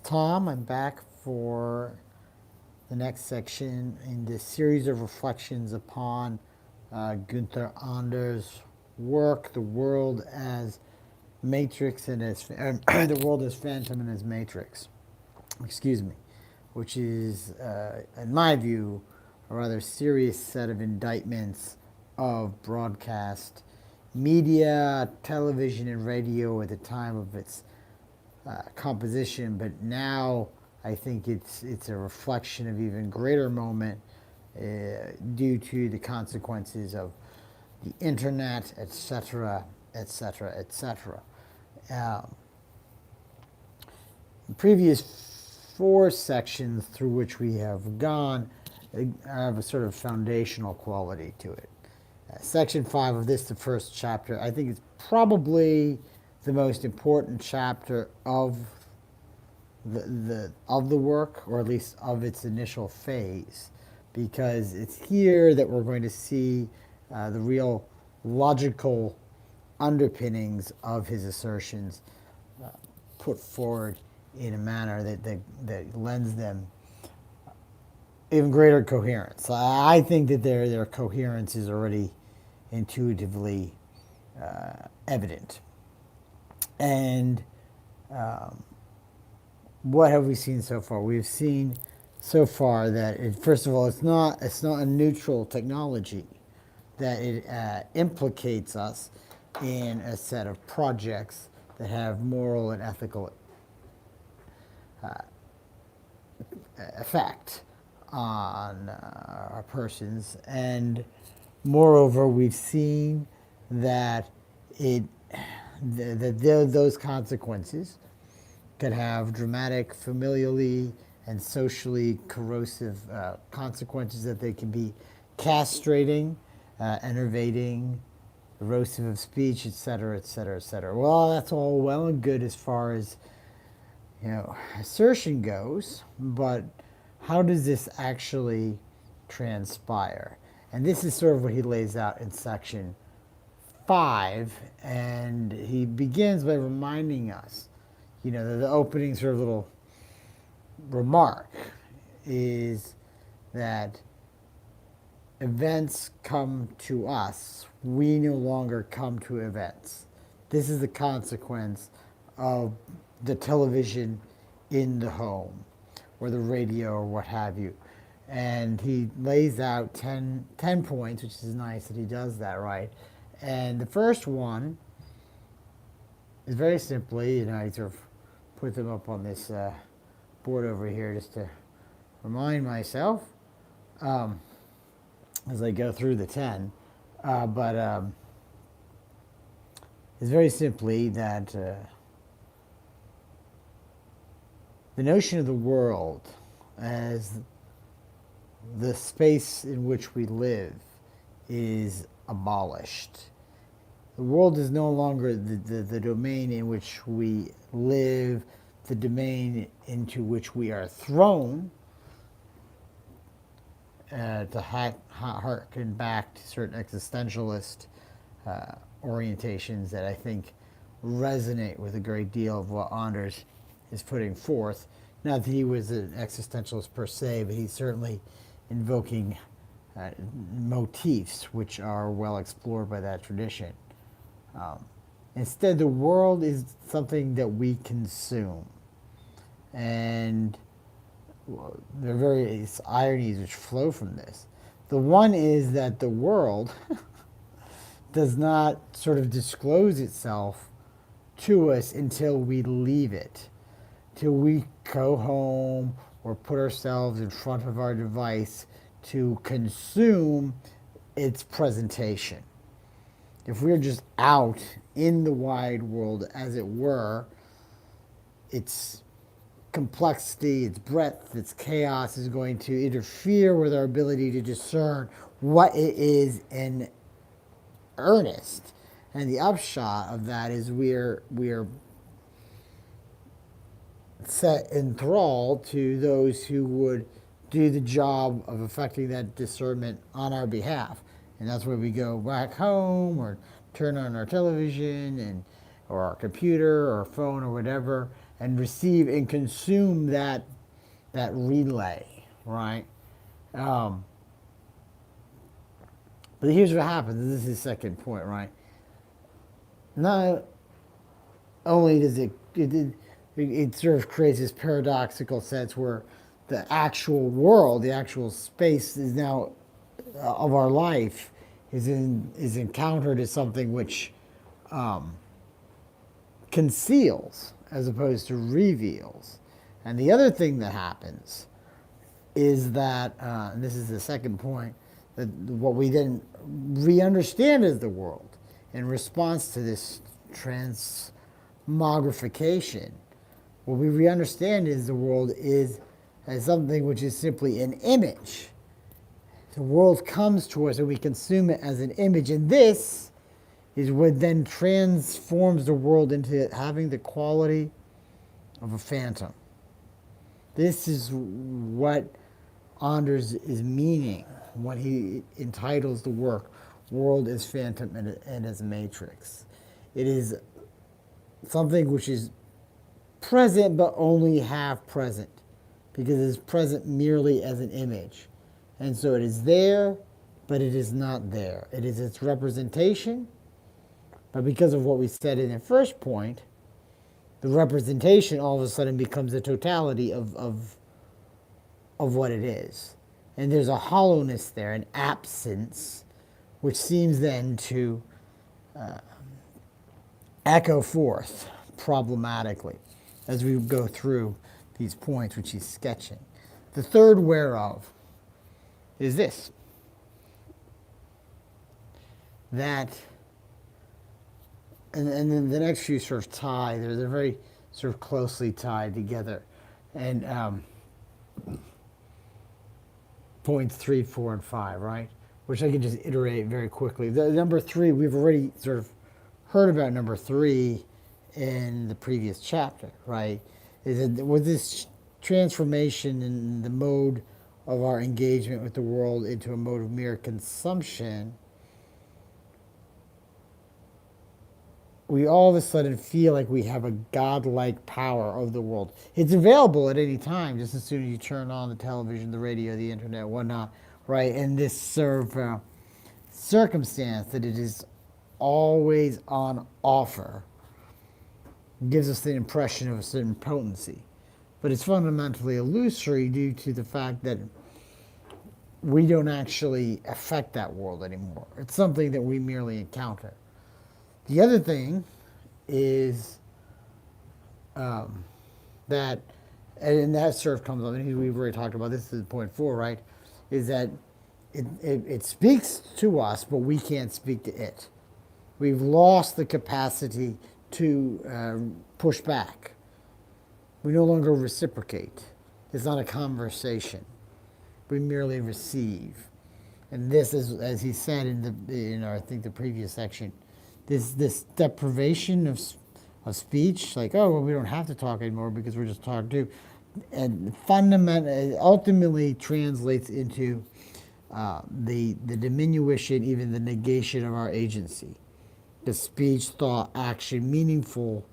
Tom. I'm back for the next section in this series of reflections upon Gunther Anders' work, The World as Matrix and as The World as Phantom and as Matrix. Excuse me, which is, in my view, a rather serious set of indictments of broadcast media, television, and radio at the time of its composition, but now I think it's a reflection of even greater moment due to the consequences of the internet, etc., etc., etc. The previous four sections through which we have gone have a sort of foundational quality to it. Section 5 of this, the first chapter, I think it's probably the most important chapter of the work, or at least of its initial phase, because it's here that we're going to see the real logical underpinnings of his assertions put forward in a manner that lends them even greater coherence. I think that their coherence is already intuitively evident. And what have we seen so far? We've seen so far that first of all, it's not a neutral technology, that it implicates us in a set of projects that have moral and ethical effect on our persons. And moreover, we've seen that those consequences could have dramatic, familially, and socially corrosive consequences, that they can be castrating, enervating, erosive of speech, etc., etc., etc. Well, that's all well and good as far as assertion goes, but how does this actually transpire? And this is sort of what he lays out in section 5, and he begins by reminding us, the opening sort of little remark is that events come to us. We no longer come to events. This is the consequence of the television in the home, or the radio, or what have you. And he lays out 10 points, which is nice that he does that, right? And the first one is very simply, I sort of put them up on this board over here just to remind myself as I go through the 10. But it's very simply that the notion of the world as the space in which we live is abolished. The world is no longer the domain in which we live, the domain into which we are thrown, to harken back to certain existentialist orientations that I think resonate with a great deal of what Anders is putting forth. Not that he was an existentialist per se, but he's certainly invoking motifs which are well explored by that tradition. Instead, the world is something that we consume. And there are various ironies which flow from this. The one is that the world does not sort of disclose itself to us until we leave it, till we go home or put ourselves in front of our device to consume its presentation. If we're just out in the wide world, as it were, its complexity, its breadth, its chaos is going to interfere with our ability to discern what it is in earnest. And the upshot of that is we're set enthralled to those who would do the job of effecting that discernment on our behalf. And that's where we go back home or turn on our television or our computer or phone or whatever, and receive and consume that relay, right? Um, but here's what happens. This is the second point, right? Not only does it sort of creates this paradoxical sense where the actual world, the actual space is now of our life is encountered as something which conceals as opposed to reveals. And the other thing that happens is that, and this is the second point, that what we then re-understand as the world in response to this transmogrification, what we re-understand is the world is as something which is simply an image. The world comes to us and we consume it as an image, and this is what then transforms the world into having the quality of a phantom. This is what Anders is meaning when he entitles the work World as Phantom and as Matrix. It is something which is present but only half present, because it is present merely as an image. And so it is there, but it is not there. It is its representation, but because of what we said in the first point, the representation all of a sudden becomes the totality of what it is. And there's a hollowness there, an absence, which seems then to echo forth problematically as we go through these points which he's sketching. The third whereof is this, that, and then the next few sort of tie, they're very sort of closely tied together. And points 3, 4, and 5, right? Which I can just iterate very quickly. The number 3, we've already sort of heard about number 3 in the previous chapter, right? Is that with this transformation in the mode of our engagement with the world into a mode of mere consumption, we all of a sudden feel like we have a godlike power of the world. It's available at any time, just as soon as you turn on the television, the radio, the internet, whatnot, right? And this sort of circumstance that it is always on offer gives us the impression of a certain potency. But it's fundamentally illusory due to the fact that we don't actually affect that world anymore. It's something that we merely encounter. The other thing is that, and that sort of comes up, and we've already talked about this, is point 4, right? Is that it speaks to us, but we can't speak to it. We've lost the capacity to push back. We no longer reciprocate. It's not a conversation. We merely receive. And this is, as he said in I think the previous section, this deprivation of speech, like, oh, well, we don't have to talk anymore because we're just talking to, and ultimately translates into the diminution, even the negation of our agency. The speech, thought, action, meaningful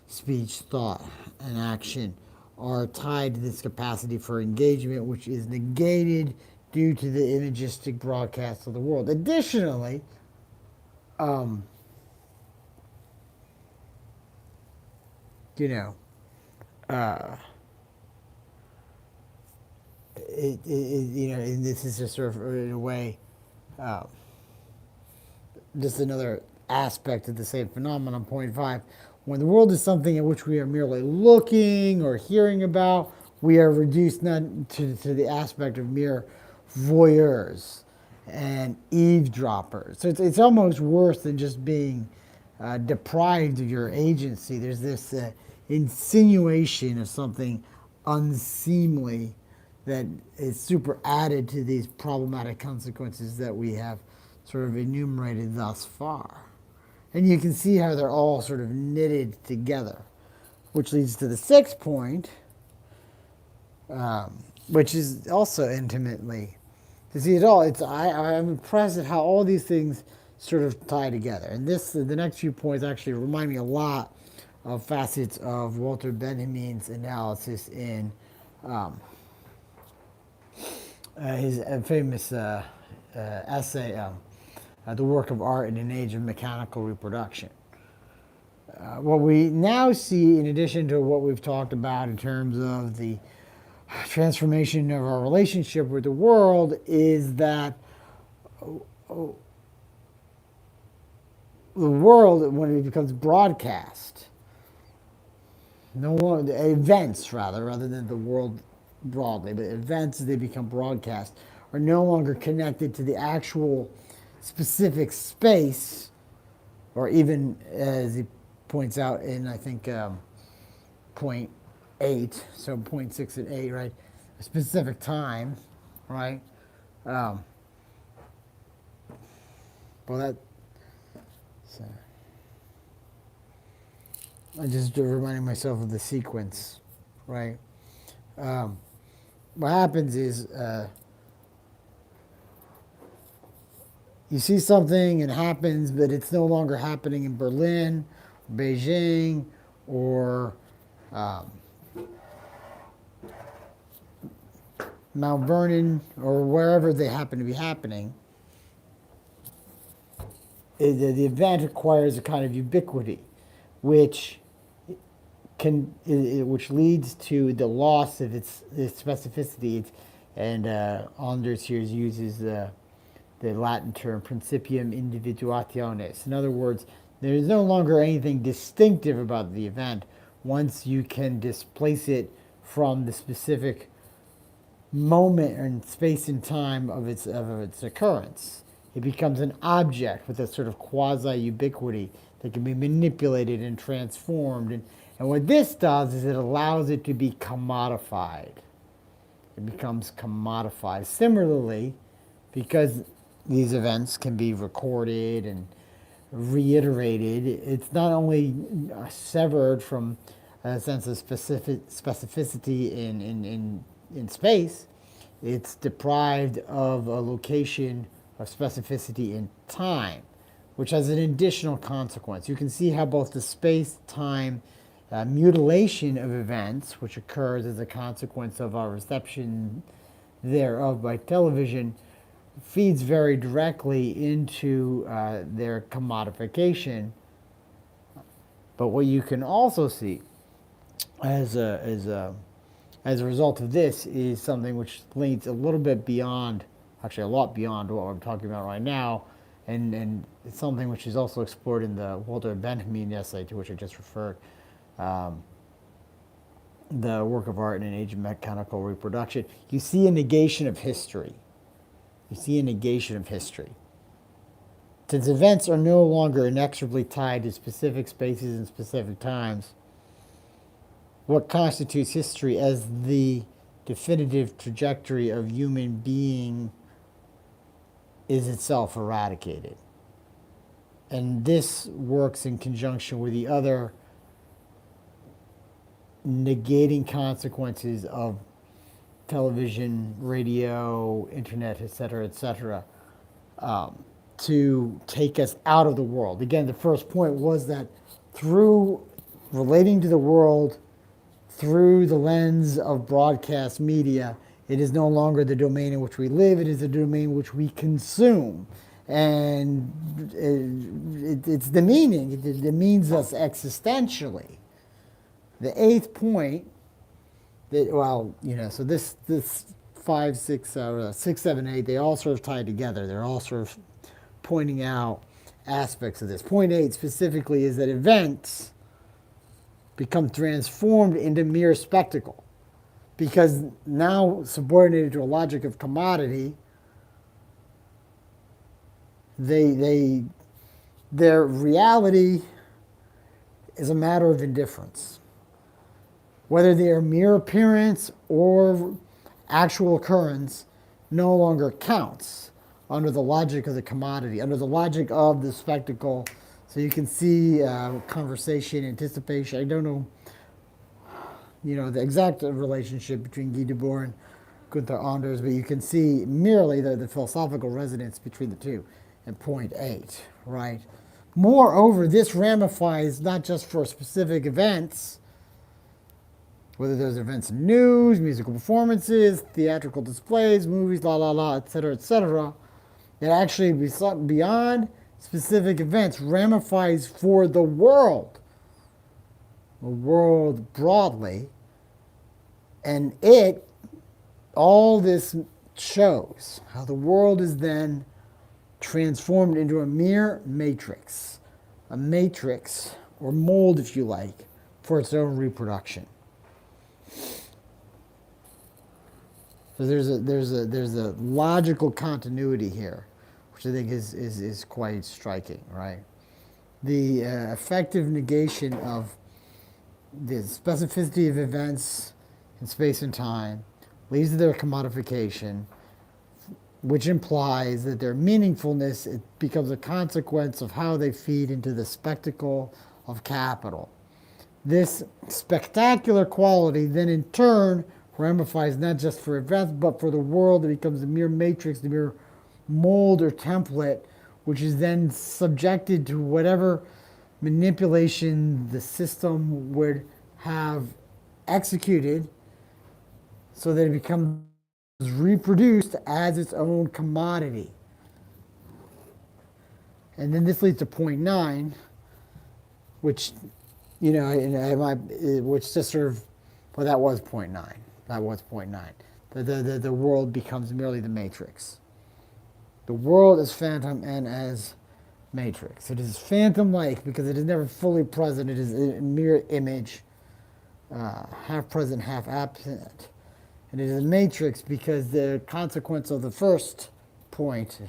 speech, thought, and action are tied to this capacity for engagement, which is negated due to the imagistic broadcast of the world. Additionally, you know, and this is just sort of, in a way, just another aspect of the same phenomenon, point 5. When the world is something in which we are merely looking or hearing about, we are reduced not to the aspect of mere voyeurs and eavesdroppers. So it's almost worse than just being deprived of your agency. There's this insinuation of something unseemly that is super added to these problematic consequences that we have sort of enumerated thus far. And you can see how they're all sort of knitted together, which leads to the 6th point, which is also intimately, to see it all. I'm impressed at how all these things sort of tie together. And the next few points actually remind me a lot of facets of Walter Benjamin's analysis in his famous essay, The Work of Art in an Age of Mechanical Reproduction. What we now see, in addition to what we've talked about in terms of the transformation of our relationship with the world, is that the world, when it becomes broadcast, no longer events rather than the world broadly, but events as they become broadcast are no longer connected to the actual specific space, or even as he points out in, I think, point 8, so point 6 and 8, right? A specific time, right? Well, that. So, I just reminding myself of the sequence, right? What happens is you see something and it happens, but it's no longer happening in Berlin, Beijing, or Mount Vernon, or wherever they happen to be happening. The event acquires a kind of ubiquity, which which leads to the loss of its specificity. And Anders here uses the Latin term principium individuationis. In other words, there is no longer anything distinctive about the event once you can displace it from the specific moment and space and time of its occurrence. It becomes an object with a sort of quasi-ubiquity that can be manipulated and transformed. And what this does is it allows it to be commodified. It becomes commodified. Similarly, because these events can be recorded and reiterated, it's not only severed from a sense of specificity in space, it's deprived of a location of specificity in time, which has an additional consequence. You can see how both the space-time mutilation of events, which occurs as a consequence of our reception thereof by television, feeds very directly into their commodification. But what you can also see as a result of this is something which leads a little bit beyond, actually a lot beyond what I'm talking about right now, and it's something which is also explored in the Walter Benjamin essay to which I just referred, The Work of Art in an Age of Mechanical Reproduction. You see a negation of history. You see a negation of history. Since events are no longer inexorably tied to specific spaces and specific times, what constitutes history as the definitive trajectory of human being is itself eradicated. And this works in conjunction with the other negating consequences of television, radio, internet, et cetera, to take us out of the world. Again, the first point was that through relating to the world through the lens of broadcast media, it is no longer the domain in which we live, it is the domain which we consume. And it's demeaning, it demeans us existentially. The 8th point, so this 5, 6, 6, 7, 8, they all sort of tie together. They're all sort of pointing out aspects of this. Point 8 specifically is that events become transformed into mere spectacle, because now subordinated to a logic of commodity, their reality is a matter of indifference. Whether they are mere appearance or actual occurrence no longer counts under the logic of the commodity, under the logic of the spectacle. So you can see conversation, anticipation. I don't know, the exact relationship between Guy Debord and Gunther Anders, but you can see merely the philosophical resonance between the two in point 8, right? Moreover, this ramifies not just for specific events, whether those events in news, musical performances, theatrical displays, movies, etc. It actually, beyond specific events, ramifies for the world broadly, and all this shows how the world is then transformed into a mere matrix, or mold, if you like, for its own reproduction. So there's a logical continuity here, which I think is quite striking, right? The effective negation of the specificity of events in space and time leads to their commodification, which implies that their meaningfulness, it becomes a consequence of how they feed into the spectacle of capital. This spectacular quality then in turn ramifies not just for events, but for the world. It becomes a mere matrix, a mere mold or template, which is then subjected to whatever manipulation the system would have executed, so that it becomes reproduced as its own commodity. And then this leads to point 9, which, which just sort of, well, that was point 9. That was point 9. The world becomes merely the matrix. The world is phantom and as matrix. It is phantom-like because it is never fully present. It is a mere image, half present, half absent. And it is a matrix because the consequence of the first point,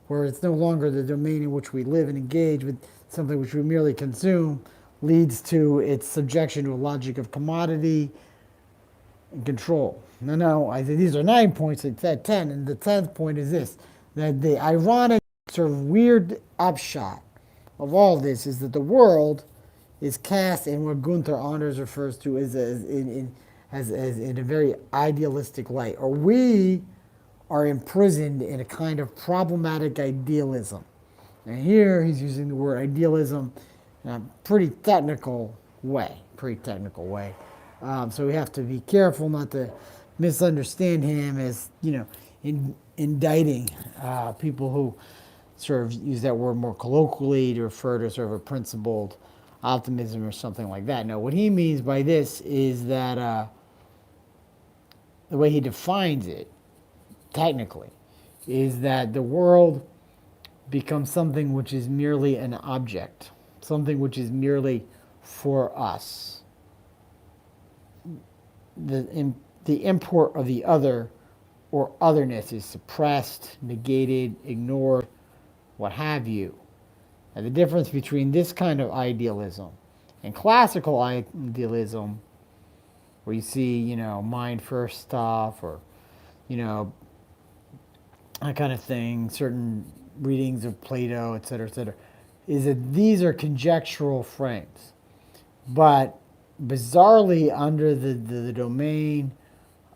where it's no longer the domain in which we live and engage with something which we merely consume, leads to its subjection to a logic of commodity and control. No, I think these are 9 points. It's at 10, and the 10th point is this: that the ironic, sort of weird upshot of all this is that the world is cast in what Gunther Anders refers to as in a very idealistic light, or we are imprisoned in a kind of problematic idealism. And here he's using the word idealism in a pretty technical way. So we have to be careful not to misunderstand him as, indicting people who sort of use that word more colloquially to refer to sort of a principled optimism or something like that. No, what he means by this is that the way he defines it, technically, is that the world becomes something which is merely an object, something which is merely for us. The import of the other or otherness is suppressed, negated, ignored, what have you. And the difference between this kind of idealism and classical idealism, where you see, mind first stuff, or, that kind of thing, certain readings of Plato, etc., is that these are conjectural frames. But bizarrely, under the domain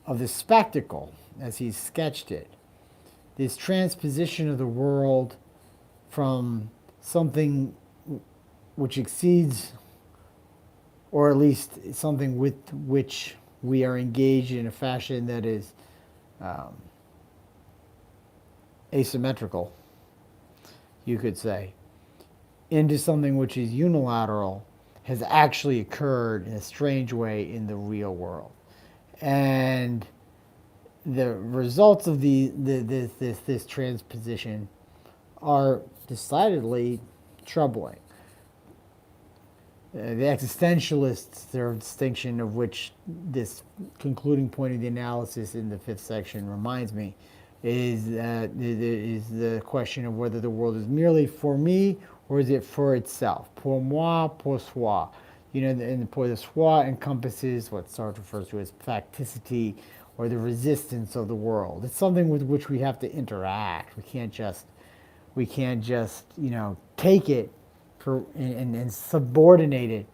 of the spectacle, as he's sketched it, this transposition of the world from something which exceeds, or at least something with which we are engaged in a fashion that is asymmetrical, you could say, into something which is unilateral, has actually occurred in a strange way in the real world. And the results of this transposition are decidedly troubling. The existentialists, their distinction of which this concluding point of the analysis in the 5th section reminds me, is the question of whether the world is merely for me or is it for itself. Pour moi, pour soi. And pour the soi encompasses what Sartre refers to as facticity, or the resistance of the world. It's something with which we have to interact. We can't just take it and subordinate it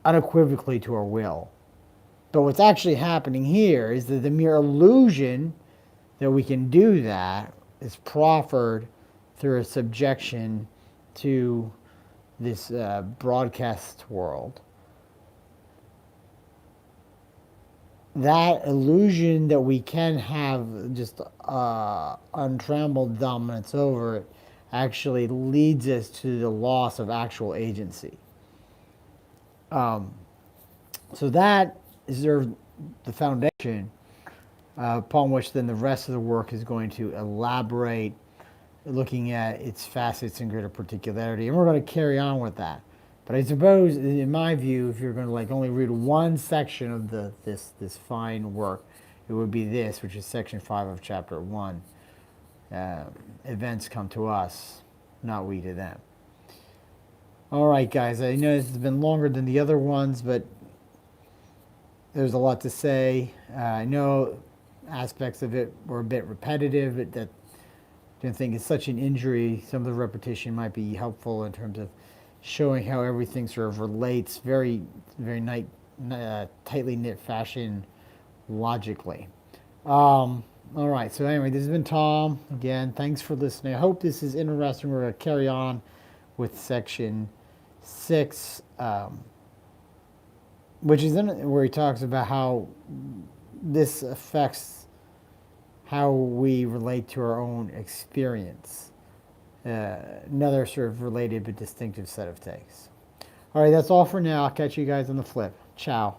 unequivocally to our will. But what's actually happening here is that the mere illusion that we can do that is proffered through a subjection to this broadcast world, that illusion that we can have just untrammeled dominance over it actually leads us to the loss of actual agency. So that is the foundation upon which then the rest of the work is going to elaborate, looking at its facets in greater particularity. And we're going to carry on with that. But I suppose, in my view, if you're going to like only read one section of this fine work, it would be this, which is section 5 of chapter 1. Events come to us, not we to them. All right, guys, I know this has been longer than the other ones, but there's a lot to say. I know aspects of it were a bit repetitive, but that I don't think it's such an injury. Some of the repetition might be helpful in terms of showing how everything sort of relates very, very tightly knit fashion logically. All right, so anyway, this has been Tom. Again, thanks for listening. I hope this is interesting. We're going to carry on with section 6, which is where he talks about how this affects how we relate to our own experience. Another sort of related but distinctive set of takes. All right, that's all for now. I'll catch you guys on the flip. Ciao.